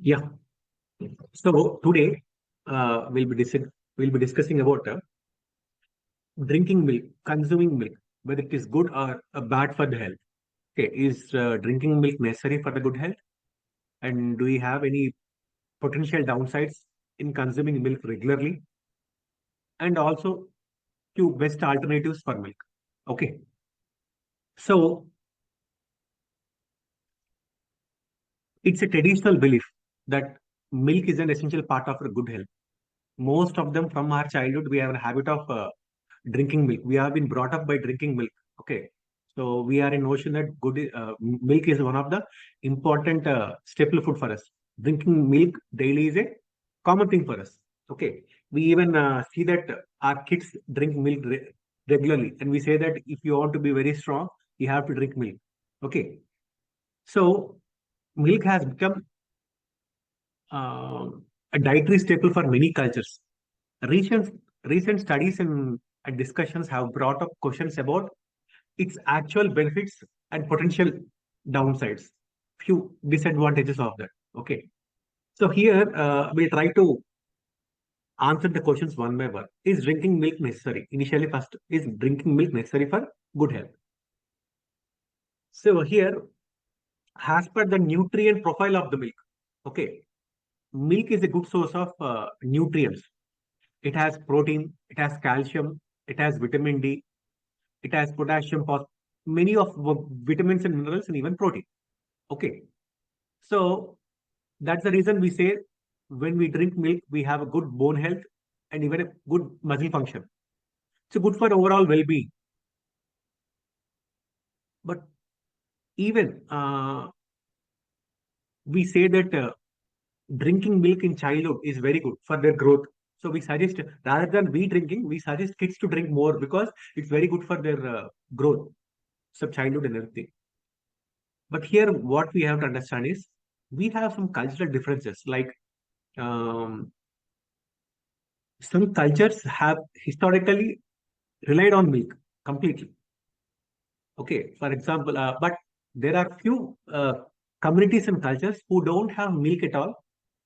Yeah. So today we'll be discussing about drinking milk, consuming milk, whether it is good or bad for the health. Okay, is drinking milk necessary for the good health? And do we have any potential downsides in consuming milk regularly? And also few best alternatives for milk. Okay, so it's a traditional belief that milk is an essential part of our good health. Most of them from our childhood, we have a habit of drinking milk. We have been brought up by drinking milk. Okay. So we are in notion that milk is one of the important staple food for us. Drinking milk daily is a common thing for us. Okay. We even see that our kids drink milk regularly. And we say that if you want to be very strong, you have to drink milk. Okay. So milk has become uh, a dietary staple for many cultures. Recent studies and discussions have brought up questions about its actual benefits and potential downsides, few disadvantages of that. Okay. So here we'll try to answer the questions one by one. Is drinking milk necessary? Initially, first, is drinking milk necessary for good health? So here, as per the nutrient profile of the milk, okay, milk is a good source of nutrients. It has protein, it has calcium, it has vitamin D, it has potassium, many of vitamins and minerals, and even protein. Okay. So that's the reason we say when we drink milk, we have a good bone health and even a good muscle function. So good for overall well-being. But even we say that drinking milk in childhood is very good for their growth. So we suggest rather than we drinking, we suggest kids to drink more because it's very good for their growth, so childhood and everything. But here, what we have to understand is we have some cultural differences. Like um, some cultures have historically relied on milk completely. Okay, for example, but there are few communities and cultures who don't have milk at all,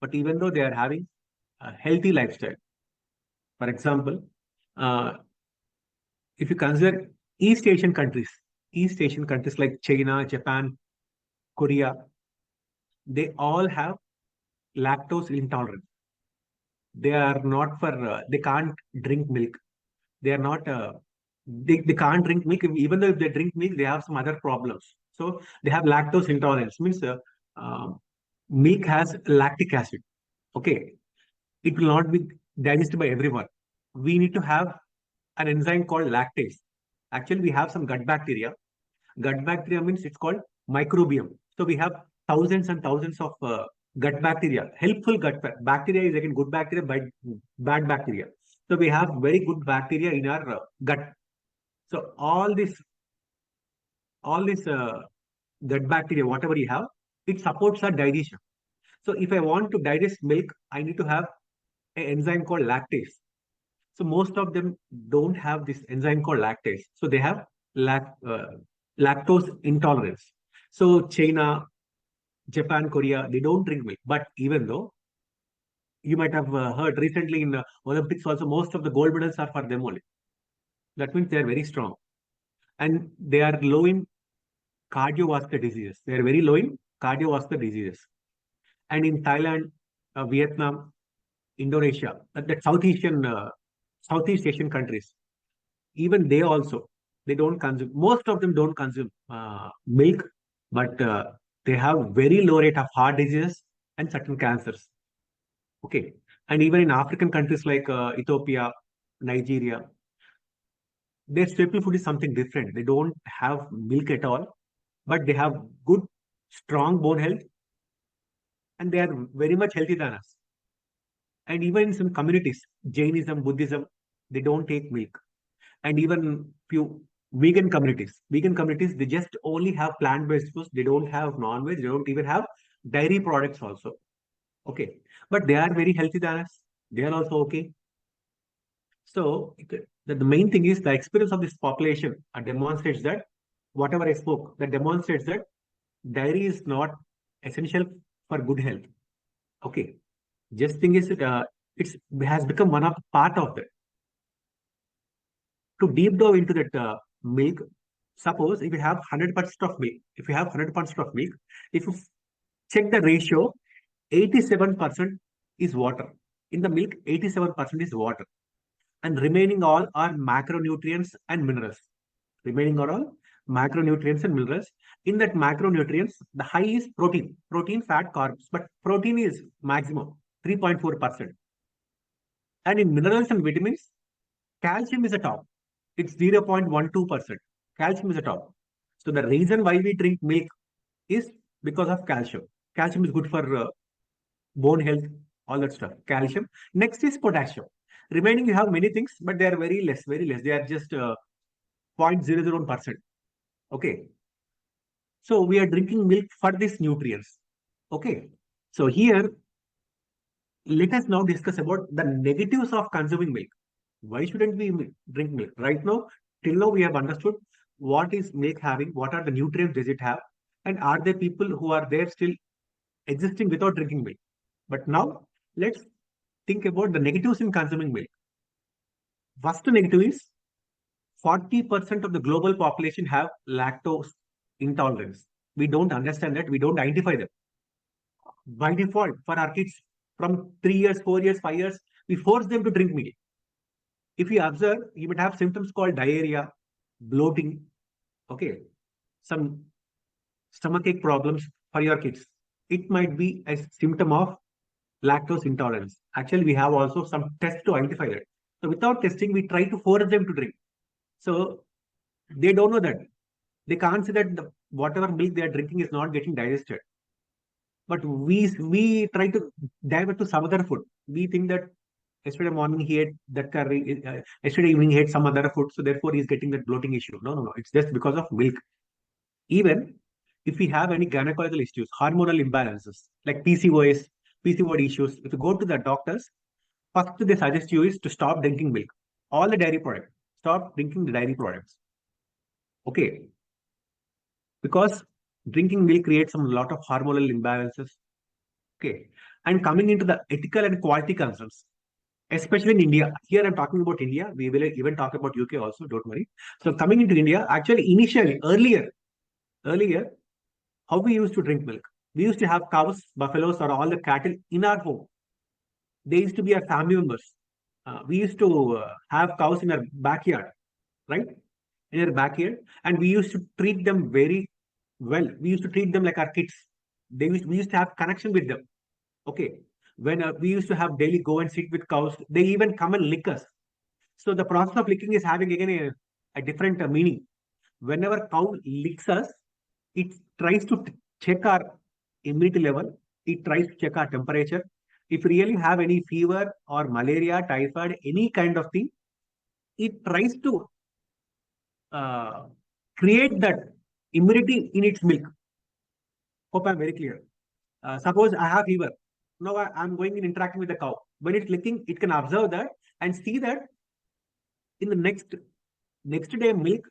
but even though they are having a healthy lifestyle. For example, uh, if you consider East Asian countries like China, Japan, Korea, they all have lactose intolerance. They are not for they can't drink milk. They are not they can't drink milk. Even though if they drink milk, they have some other problems. So they have lactose intolerance. Means uh, milk has lactic acid. Okay, it will not be digested by everyone. We need to have an enzyme called lactase. Actually, we have some gut bacteria. Gut bacteria means it's called microbiome. So we have thousands and thousands of gut bacteria. Helpful bacteria is again good bacteria, but bad bacteria. So we have very good bacteria in our gut. So all this gut bacteria, whatever you have, it supports our digestion. So if I want to digest milk, I need to have an enzyme called lactase. So most of them don't have this enzyme called lactase. So they have lactose intolerance. So China, Japan, Korea, they don't drink milk. But even though you might have heard recently in Olympics also, most of the gold medals are for them only. That means they are very strong. And they are low in cardiovascular diseases. They are very low in cardiovascular diseases. And in Thailand, Vietnam, Indonesia, that Southeast Asian countries, even they also, they don't consume, most of them don't consume milk, but they have very low rate of heart diseases and certain cancers. Okay. And even in African countries like Ethiopia, Nigeria, their staple food is something different. They don't have milk at all, but they have good, strong bone health, and they are very much healthy than us. And even in some communities, Jainism, Buddhism, they don't take milk. And even few vegan communities, they just only have plant-based foods. They don't have non-veg. They don't even have dairy products also. Okay, but they are very healthy than us. They are also okay. So the main thing is the experience of this population demonstrates that whatever I spoke, that demonstrates that dairy is not essential for good health. Okay. Just thing is, it has become one of part of that. To deep dive into that milk, suppose if you have 100% of milk, if you check the ratio, 87% is water. In the milk, 87% is water. And remaining all are macronutrients and minerals. Remaining are all macronutrients and minerals. In that macronutrients, the high is protein, fat, carbs, but protein is maximum 3.4%. And in minerals and vitamins, calcium is a top. It's 0.12%. Calcium is a top. So the reason why we drink milk is because of calcium. Calcium is good for bone health, all that stuff. Calcium. Next is potassium. Remaining, you have many things, but they are very less, very less. They are just 0.001%. Okay. So we are drinking milk for these nutrients. Okay. So here, let us now discuss about the negatives of consuming milk. Why shouldn't we drink milk? Right now, till now, we have understood what is milk having, what are the nutrients does it have, and are there people who are there still existing without drinking milk? But now, let's think about the negatives in consuming milk. First negative is 40% of the global population have lactose intolerance. We don't understand that. We don't identify them. By default, for our kids from 3 years, 4 years, 5 years, we force them to drink milk. If you observe, you might have symptoms called diarrhea, bloating, okay, some stomachache problems for your kids. It might be a symptom of lactose intolerance. Actually, we have also some tests to identify that. So without testing, we try to force them to drink. So they don't know that. They can't see that whatever milk they are drinking is not getting digested. But we try to divert to some other food. We think that yesterday morning he ate that curry, yesterday evening he ate some other food, so therefore he's getting that bloating issue. No, no, no. It's just because of milk. Even if we have any gynecological issues, hormonal imbalances like PCOD issues, if you go to the doctors, first they suggest you is to stop drinking milk, all the dairy products. Stop drinking the dairy products. Okay, because drinking milk creates some lot of hormonal imbalances. Okay, and coming into the ethical and quality concerns, especially in India. Here I'm talking about India. We will even talk about UK also. Don't worry. So coming into India, actually initially earlier, how we used to drink milk. We used to have cows, buffaloes, or all the cattle in our home. They used to be our family members. We used to have cows in our backyard, right? In our backyard, and we used to treat them very well. We used to treat them like our kids. We used to have connection with them. Okay. When we used to have daily go and sit with cows, they even come and lick us. So the process of licking is having again a different meaning. Whenever cow licks us, it tries to check our immunity level. It tries to check our temperature. If we really have any fever or malaria, typhoid, any kind of thing, it tries to uh, create that immunity in its milk. Hope I'm very clear. Suppose I have fever. Now I'm going and interacting with the cow. When it's licking, it can observe that and see that in the next day milk,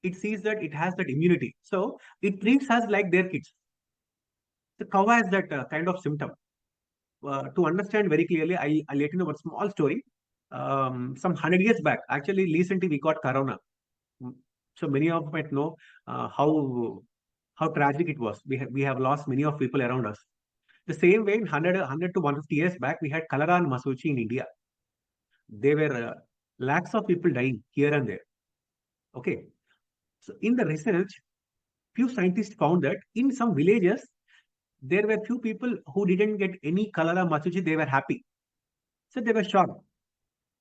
it sees that it has that immunity. So it treats us like their kids. The cow has that kind of symptom. To understand very clearly, I'll let you know one small story. Some 100 years back, actually, recently we got corona. Mm, So many of you might know how tragic it was. We have lost many of people around us. The same way, in 100 to 150 years back, we had cholera and masuchi in India. There were lakhs of people dying here and there. Okay. So in the research, few scientists found that in some villages, there were few people who didn't get any cholera masuchi. They were happy. So they were shocked.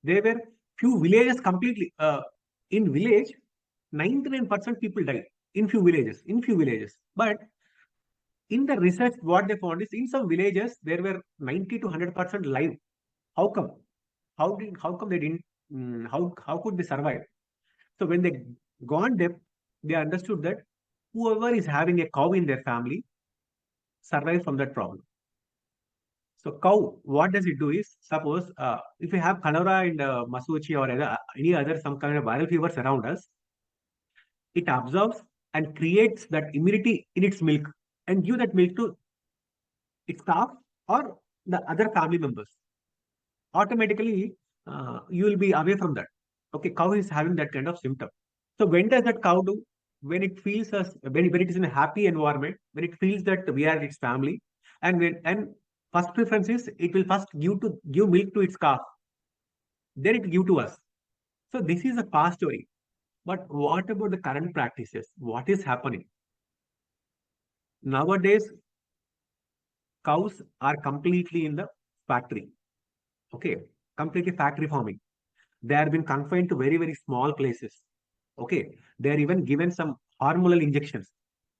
There were few villages completely. In village, 99% people died in few villages. But in the research, what they found is in some villages there were 90 to 100% live. How come? How come they didn't? How could they survive? So when they gone depth, they understood that whoever is having a cow in their family survives from that problem. So cow, what does it do is, suppose if we have cholera and masuchi or any other some kind of viral fevers around us, it absorbs and creates that immunity in its milk and give that milk to its calf or the other family members, automatically you will be away from that. Okay, cow is having that kind of symptom. So when does that cow do? When it feels us, when it is in a happy environment, when it feels that we are its family, and first preference is it will first give milk to its calf, then it give to us. So this is a past story. But what about the current practices? What is happening nowadays? Cows are completely in the factory. Okay, completely factory farming. They have been confined to very, very small places. Okay, they are even given some hormonal injections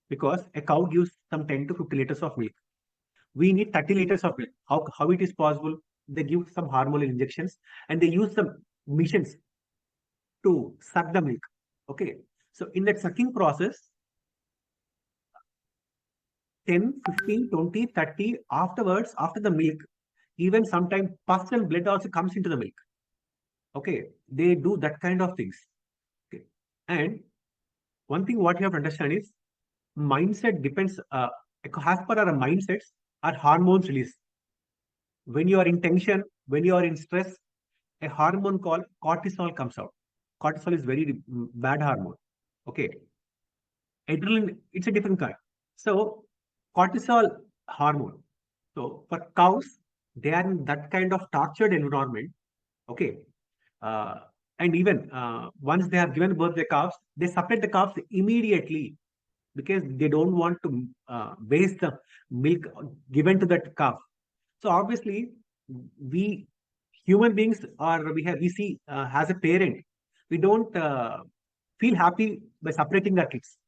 because a cow gives some 10 to 50 liters of milk. We need 30 liters of milk. How it is possible? They give some hormonal injections and they use some machines to suck the milk. Okay, so in that sucking process, 10, 15, 20, 30, afterwards, after the milk, even sometimes pus and blood also comes into the milk. Okay, they do that kind of things. Okay, and one thing what you have to understand is mindset depends. As per our mindsets, our hormones release. When you are in tension, when you are in stress, a hormone called cortisol comes out. Cortisol is very bad hormone. Okay, adrenaline, it's a different kind. So cortisol hormone. So for cows, they are in that kind of tortured environment. Okay, uh, and even once they have given birth the calves, they separate the calves immediately because they don't want to waste the milk given to that calf. So obviously, we human beings are we see as a parent, we don't feel happy by separating our kids.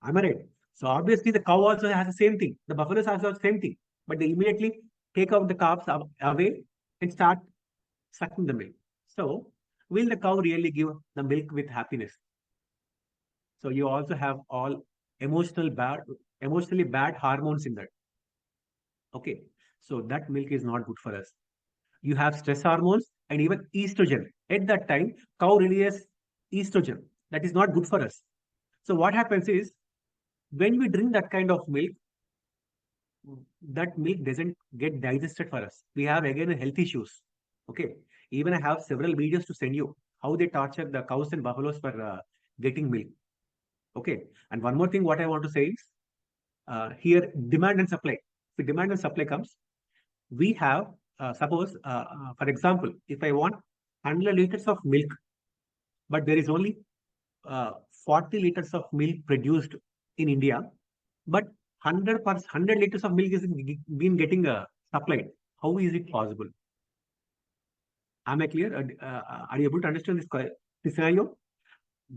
Am I right? So obviously, the cow also has the same thing. The buffaloes also have the same thing, but they immediately take out the calves away and start sucking the milk. So will the cow really give the milk with happiness? So you also have all emotionally bad hormones in that. Okay. So that milk is not good for us. You have stress hormones and even estrogen. At that time, cow releases estrogen. That is not good for us. So what happens is when we drink that kind of milk, that milk doesn't get digested for us. We have again health issues. Okay. Even I have several videos to send you how they torture the cows and buffaloes for getting milk. Okay. And one more thing, what I want to say is here demand and supply. If demand and supply comes, we have suppose for example, if I want 100 liters of milk, but there is only 40 liters of milk produced in India, but 100 liters of milk is been getting supplied. How is it possible? Am I clear? Are you able to understand this scenario?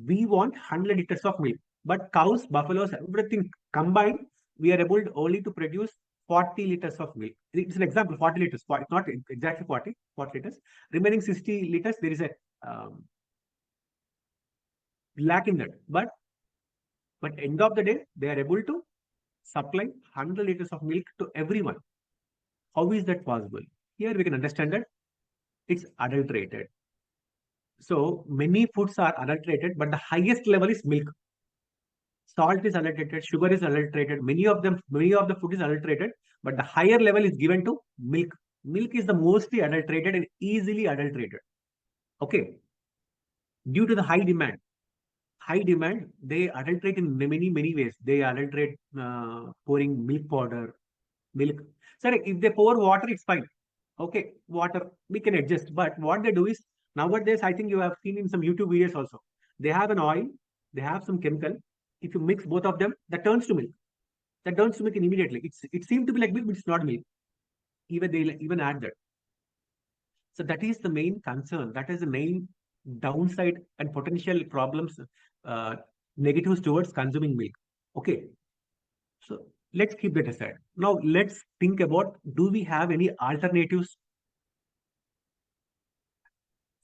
We want 100 liters of milk, but cows, buffaloes, everything combined, we are able to only to produce 40 liters of milk. It's an example, 40 liters, 40, not exactly 40 liters. Remaining 60 liters, there is a lack in that. But end of the day, they are able to supply 100 liters of milk to everyone. How is that possible? Here we can understand that it's adulterated. So many foods are adulterated, but the highest level is milk. Salt is adulterated, sugar is adulterated, many of the food is adulterated, but the higher level is given to milk. Milk is the mostly adulterated and easily adulterated. Okay, due to the high demand, they adulterate in many ways. They adulterate pouring milk powder, milk. Sorry, if they pour water, it's fine. Okay, water we can adjust. But what they do is nowadays, I think you have seen in some YouTube videos also. They have an oil, they have some chemical. If you mix both of them, that turns to milk. That turns to milk immediately. It seemed to be like milk, but it's not milk. Even they even add that. So that is the main concern. That is the main downside and potential problems, uh, negatives towards consuming milk. Okay, so let's keep that aside. Now let's think about: do we have any alternatives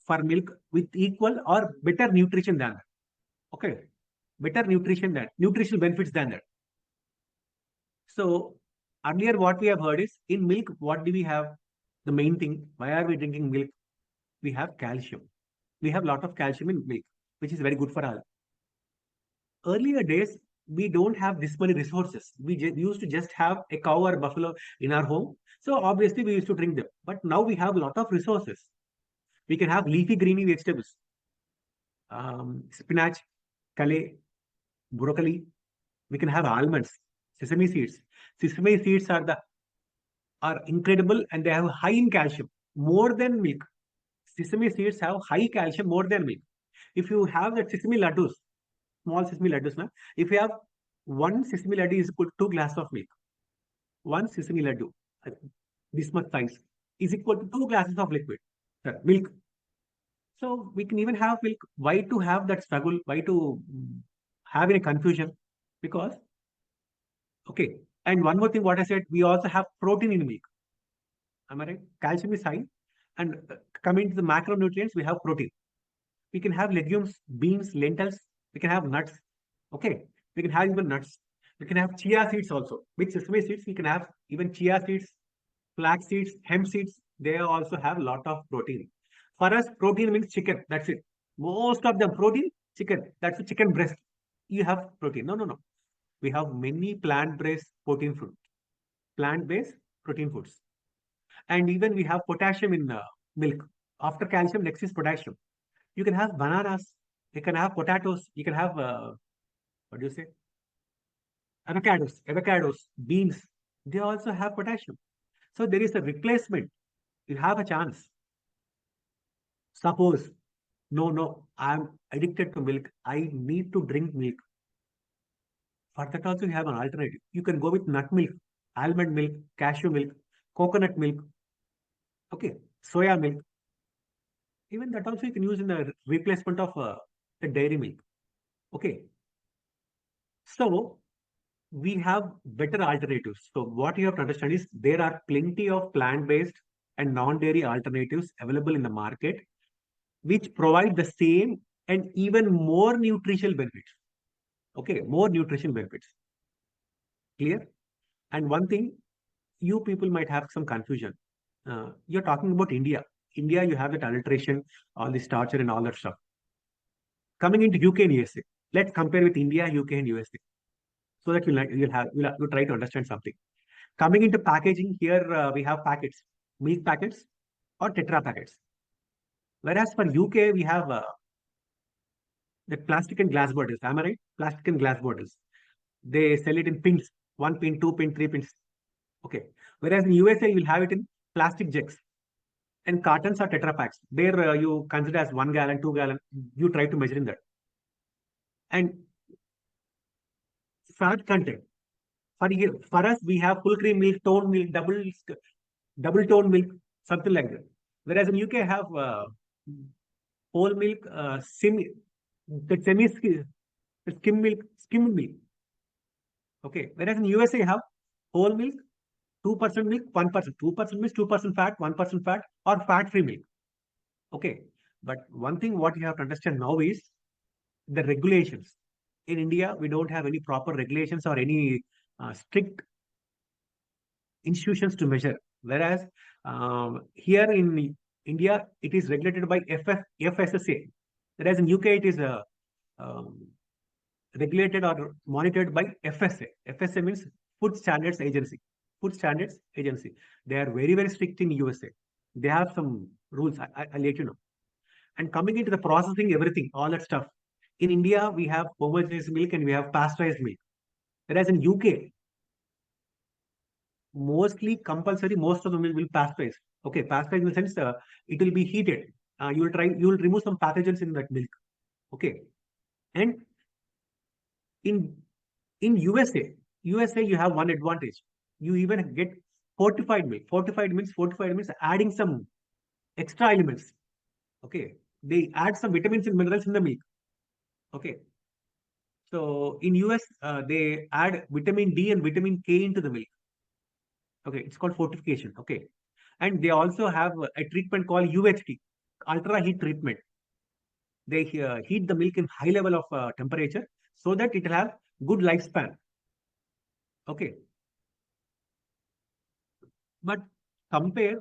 for milk with equal or better nutrition than that? Okay, better nutrition than nutritional benefits than that. So earlier, what we have heard is in milk, what do we have? The main thing, why are we drinking milk? We have calcium. We have a lot of calcium in milk, which is very good for all. Earlier days, we don't have this many resources. We used to just have a cow or buffalo in our home. So obviously we used to drink them. But now we have a lot of resources. We can have leafy greeny vegetables, spinach, kale, broccoli. We can have almonds, sesame seeds. Sesame seeds are incredible and they have high in calcium, more than milk. Sesame seeds have high calcium more than milk. If you have the sesame laddus, small sesame laddus, na, if you have one sesame laddu is equal to 2 glasses of milk. One sesame laddu, uh, this much size, is equal to 2 glasses of liquid, milk. So we can even have milk. Why to have that struggle? Why to have any confusion? Because, okay. And one more thing, what I said, we also have protein in milk. Am I right? Calcium is high. And coming to the macronutrients, we have protein. We can have legumes, beans, lentils. We can have nuts. Okay. We can have even nuts. We can have chia seeds also. With sesame seeds, we can have even chia seeds, flax seeds, hemp seeds. They also have a lot of protein. For us, protein means chicken. That's it. Most of them protein, chicken. That's a chicken breast. You have protein. No, no, no. We have many plant-based protein food, plant-based protein foods, and even we have potassium in milk. After calcium, next is potassium. You can have bananas. You can have potatoes. You can have what do you say? Avocados, beans. They also have potassium. So there is a replacement. You have a chance. Suppose, no, I'm addicted to milk. I need to drink milk. For that also, you have an alternative. You can go with nut milk, almond milk, cashew milk, coconut milk, okay, soya milk. Even that also you can use in the replacement of the dairy milk. Okay. So we have better alternatives. So what you have to understand is there are plenty of plant-based and non-dairy alternatives available in the market, which provide the same and even more nutritional benefits. Okay, more nutrition benefits. Clear? And one thing, you people might have some confusion. You're talking about India. India, you have that adulteration, all this torture and all that stuff. Coming into UK and USA, let's compare with India, UK, and USA, so that you'll try to understand something. Coming into packaging, here we have packets, milk packets or tetra packets. Whereas for UK, we have the plastic and glass bottles. Am I right? Plastic and glass bottles. They sell it in pins, 1 pin, 2 pin, 3 pins. Okay. Whereas in USA, you'll have it in plastic jugs and cartons or tetra packs. There you consider as 1 gallon, 2 gallon. You try to measure in that. And fat content. For us, we have full cream milk, tone milk, double tone milk, something like that. Whereas in UK, have whole milk, skim milk, skimmed milk. Okay. Whereas in USA, you have whole milk, 2% milk, 1%. 2% means 2% fat, 1% fat, or fat-free milk. Okay. But one thing what you have to understand now is the regulations. In India, we don't have any proper regulations or any strict institutions to measure. Whereas here in India, it is regulated by FSSA. Whereas in UK, it is um, regulated or monitored by FSA. FSA means Food Standards Agency. Food Standards Agency. They are very, very strict in USA. They have some rules. I'll let you know. And coming into the processing, everything, all that stuff. In India, we have homogeneous milk and we have pasteurized milk. Whereas in UK, mostly compulsory, most of the milk will pasteurize. Okay, pasteurize in the sense it will be heated. You will remove some pathogens in that milk. Okay, and in USA you have one advantage. You even get fortified milk. Fortified means adding some extra elements. Okay, they add some vitamins and minerals in the milk. Okay, so in US they add vitamin D and vitamin K into the milk. Okay, it's called fortification. Okay, and they also have a treatment called UHT, ultra heat treatment. They heat the milk in high level of temperature so that it will have good lifespan. Okay, but compare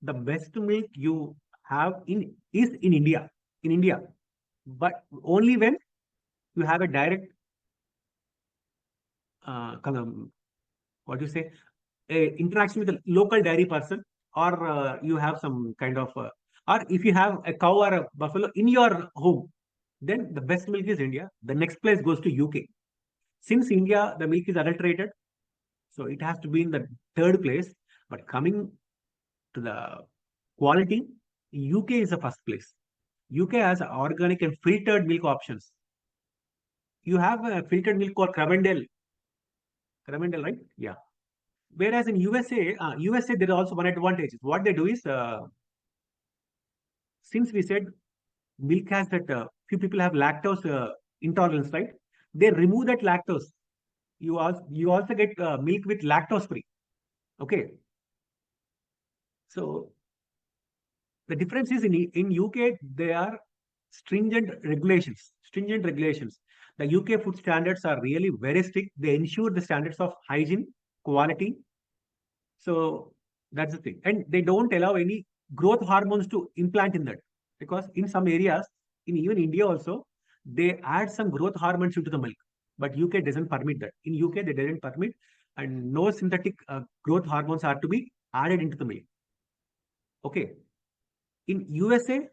the best milk you have is in India. In India, but only when you have a direct what do you say, a interaction with a local dairy person, or you have some kind of, or if you have a cow or a buffalo in your home, then the best milk is India. The next place goes to UK. Since India, the milk is adulterated, so it has to be in the third place. But coming to the quality, UK is the first place. UK has organic and filtered milk options. You have a filtered milk called Cravendale, right? Yeah. Whereas in USA there is also one advantage. What they do is, since we said milk has that, few people have lactose intolerance, right? They remove that lactose. You also get milk with lactose free. Okay, so the difference is in UK there are stringent regulations. Stringent regulations. The UK food standards are really very strict. They ensure the standards of hygiene, quality. So that's the thing. And they don't allow any growth hormones to implant in that, because in some areas, in even India also, they add some growth hormones into the milk. But UK doesn't permit that. In UK, they didn't permit, and no synthetic growth hormones are to be added into the milk. Okay. In USA,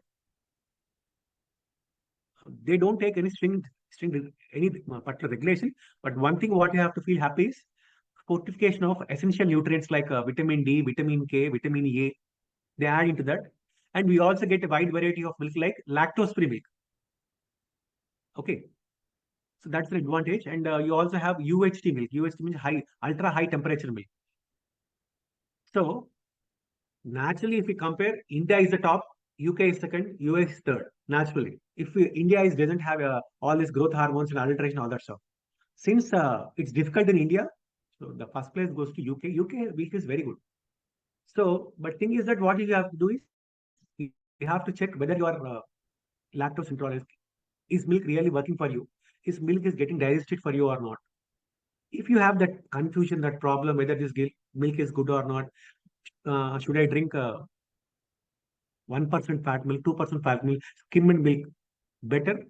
they don't take any any particular regulation. But one thing what you have to feel happy is fortification of essential nutrients like vitamin D, vitamin K, vitamin A. They add into that, and we also get a wide variety of milk like lactose-free milk. Okay, so that's the advantage, and you also have UHT milk. UHT means ultra high temperature milk. So naturally, if we compare, India is the top, UK is second, US is third. Naturally, if India doesn't have all these growth hormones and adulteration, all that stuff. Since it's difficult in India, so the first place goes to UK. UK milk is very good. So, but thing is that what you have to do is you have to check whether you are lactose intolerant. Is milk really working for you? Is milk is getting digested for you or not? If you have that confusion, that problem, whether this milk is good or not, should I drink 1% fat milk, 2% fat milk, skimmed milk better?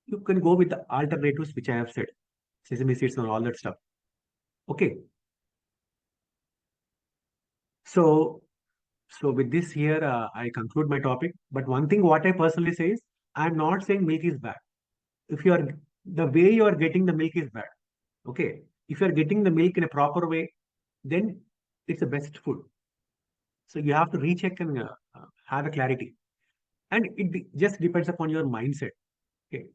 You can go with the alternatives which I have said, sesame seeds and all that stuff. Okay. So, so with this here, I conclude my topic. But one thing what I personally say is, I'm not saying milk is bad. If you are, the way you are getting the milk is bad. Okay. If you are getting the milk in a proper way, then it's the best food. So you have to recheck and have a clarity. And it just depends upon your mindset. Okay.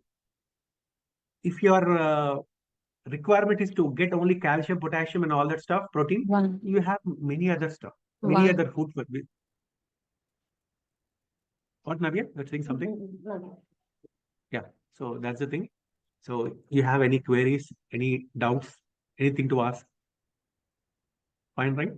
If your requirement is to get only calcium, potassium, and all that stuff, protein, you have many other stuff, many other food. What, Navya? You're saying something? Yeah. So that's the thing. So you have any queries, any doubts, anything to ask? Fine, right?